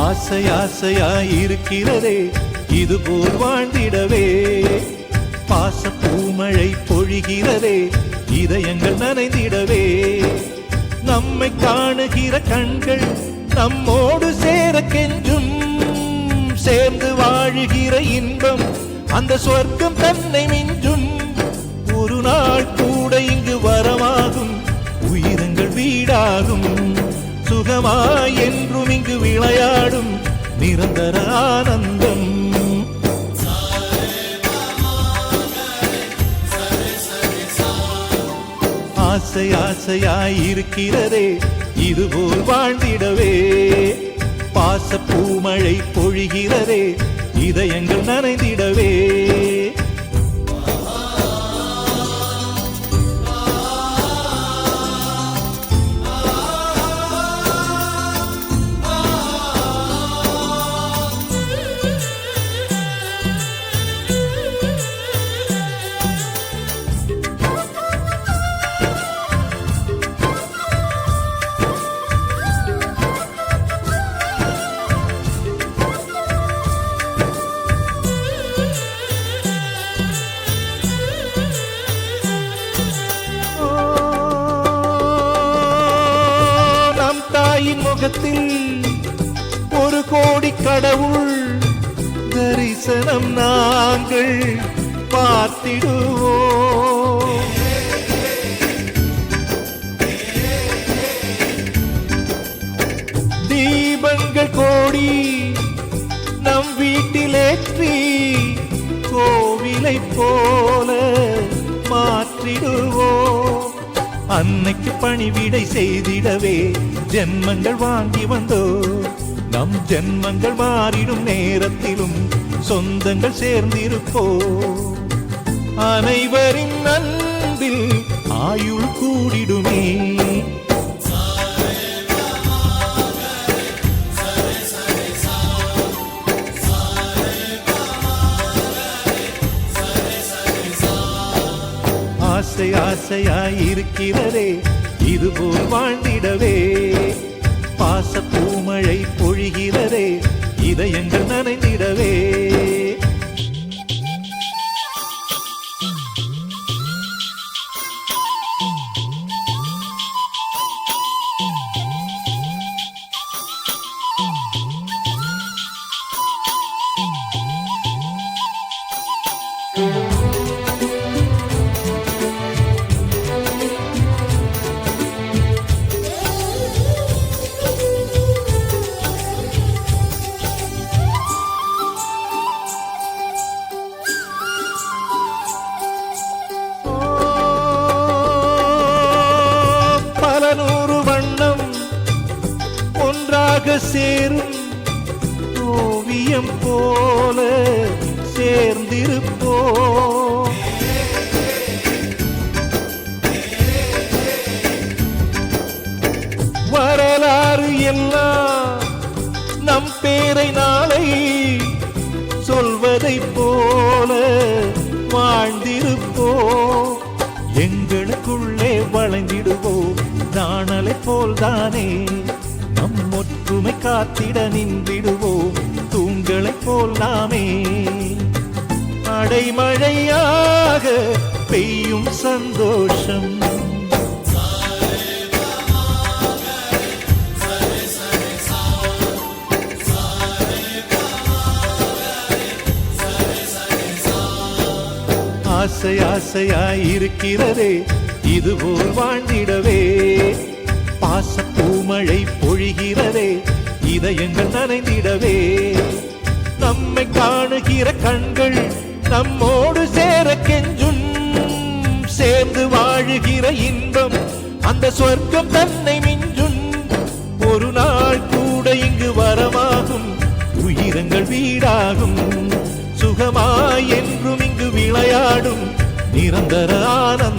ஆசை ஆசையாயிருக்கிறதே இதுபோல் வாழ்ந்திடவே, பாச பூமழை பொழிகிறதே இதயங்கள் நனைந்திடவே, நம்மை காணுகிற கண்கள் நம்மோடு சேர கெஞ்சும், சேர்ந்து வாழுகிற இன்பம் அந்த சொர்க்கம் தன்னை மிஞ்சும், ஒரு நாள் கூட இங்கு வரமாகும் உயிரங்கள் வீடாகும், சுகமாய் என்றும் இங்கு விளையாடும் நிரந்தர ஆனந்தம். ஆசை ஆசையாயிருக்கிறதே இதுபோல் வாழ்ந்திடவே, பாச பூமழை பொழிகிறதே இதயங்கள் நனைந்திடவே. முகத்தில் ஒரு கோடி கடவுள் தரிசனம் நாங்கள் பார்த்திடுவோம், தீபங்கள் கோடி நம் வீட்டிலேற்றி கோவிலை போல மாற்றிடுவோம், அன்னைக்கு பணிவிடை செய்திடவே ஜென்மங்கள் வாங்கி வந்தோ, நம் ஜென்மங்கள் மாறிடும் நேரத்திலும் சொந்தங்கள் சேர்ந்திருப்போ, அனைவரின் அன்பில் ஆயுள் கூடிடுமே. ஆசை ஆசையாயிருக்கிறதே இதுபோல் வாழ்ந்திடவே, பாச பூமழை பொழிகிறதே இதயங்கள் நனைந்திடவே. சேரும் ஓவியம் போல சேர்ந்திருப்போ, வரலாறு எல்லாம் நம் பேரை நாளை சொல்வதை போல வாழ்ந்திருப்போ, எங்களுக்குள்ளே வளைந்திடுவோம் நாணலை போல்தானே, நம் ஒற்றுமை காத்திட நின்றிடுவோம் தூண்களை போல் நாமே, அடைமழையாக பெய்யும் சந்தோஷம். ஆசை ஆசையாயிருக்கிறதே இதுபோல் வாழ்ந்திடவே, பாச பூமழை பொழிகிறதே இதயங்கள் நனைந்திடவே, நம்மை காணுகிற கண்கள் நம்மோடு சேர கெஞ்சும், சேர்ந்து வாழ வாழுகிற இன்பம் அந்த சொர்க்கம் தன்னை மிஞ்சும். ஒரு நாள் கூட இங்கு வரமாகும், உயிரங்கள் வீடாகும். சுகமாய் என்றும் இங்கு விளையாடும் நிரந்தர ஆனந்தம்